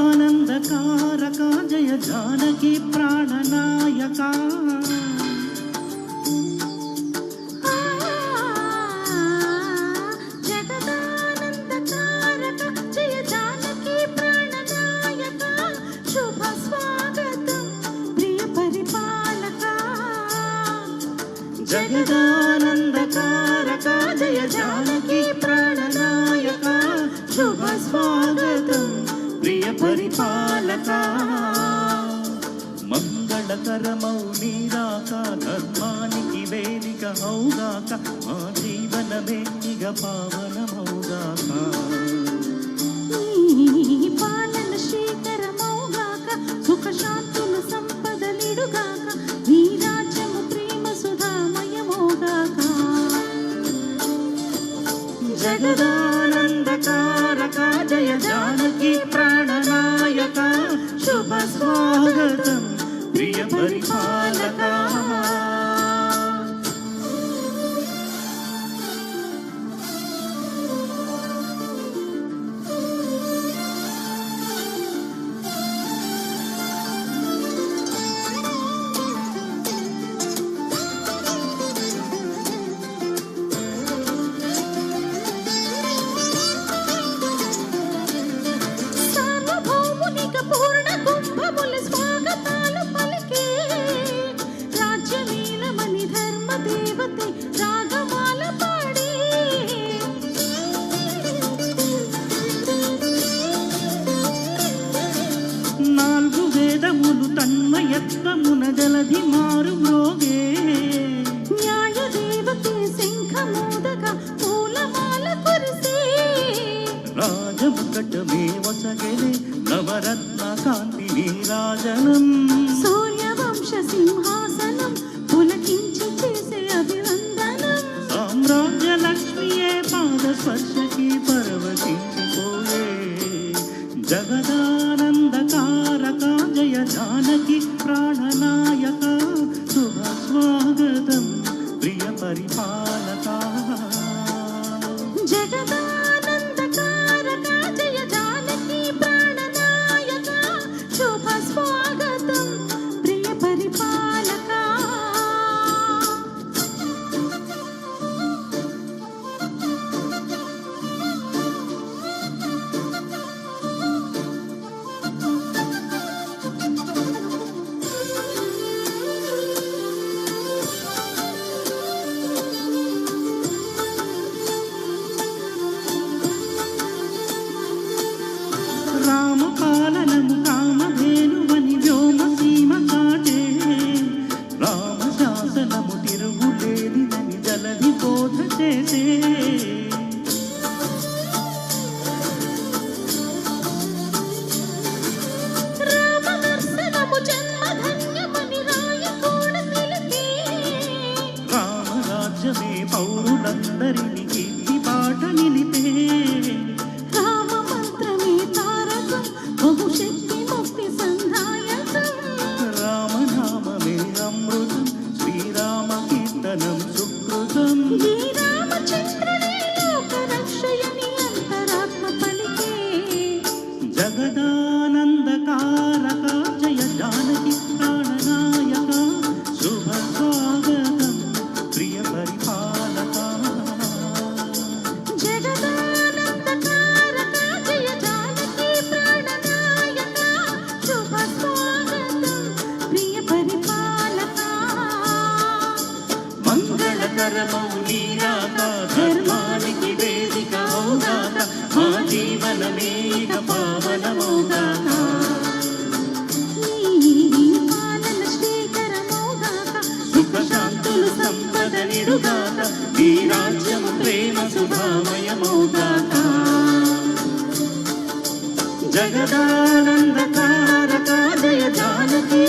జగదానందకారక జయ జానకి ప్రాణనాయక జగదానందకారక జయ జానకి ప్రాణనాయక శుభ స్వాగతం ప్రియ పరిపాలక జగదానందకారక జయ జానకి ప్రాణనాయక శుభ స్వాగతం ప్రియ పరిపాలక మంగళకరమౌ నీరాక ధర్మానికి వేదిక హౌగాక మా జీవనమే ఇగ పావనమౌగాక పాలన శ్రీకరమౌగాక సుఖ శాంతులు సంపదలిడుగాక నీ రాజ్యము ప్రేమ సుధామయమౌగాక జగదానందకారక జయ జానకి ప్రాణనాయక శుభ స్వాగతం ప్రియ పరిపాలక పూర్ణ కుంభముల స్వాగతాలు పలికే రాజ్యమీలమని ధర్మ దేవతే రాగమాల పాడి నాలుగు వేదములు తన్మయత్వమున జలధి మారు మ్రోగే న్యాయ దేవతే శంఖమోదక పూలమాల కురిసే రాజముకటమే వసగెలే నవరత్న కాంతి నీరాజనం సూర్యవంశ సింహాసనం పులకించి చేసే అభివందనం సామ్రాజ్య లక్ష్మియే పాద స్పర్శకి పరవశించిపోయే జగదానందకారక జయ జానకి ప్రాణనాయక శుభ స్వాగతం ప్రియ పరిపాలక జగదానందకారక జయ జానకి ప్రాణనాయక శుభ స్వాగతం ప్రియ పరిపాలక రామపాలనము కామధేనువని వ్యోమసీమ కాటే రామశాసనము తిరుగులేనిదని జలధి బోధ చేసే రామదర్శనము జన్మధన్యమని రాయకూడ తెలిపే రామరాజ్యమే పౌరులందరినీ కీర్తి బాట నిలిపే రామ మంత్రమే తారకం బహుశక్తి ముక్తి సంధాయకం రామనామమే అమృతం శ్రీరామ కీర్తనం సుకృతం ఈ రామచంద్రుడే లోక రక్షయని అంతరాత్మ పలికే జగదానందకారక జయ జానకి ప్రాణనాయక శుభ స్వాగతం ప్రియ పరిపాలక జగదానందకారక జయ జానకి ప్రాణనాయక శుభ స్వాగతం ప్రియ పరిపాలక మంగళకరమౌ నీరాక ధర్మానికి వేదిక హౌగాక మా జీవనమే ఇక పావనమౌగాక నీ పాలన శ్రీకరమౌగాక సుఖ శాంతులు సంపద నిడుగాక ఈ రాజ్యము ప్రేమ సుధామ జగదానందకారక జయ జానకి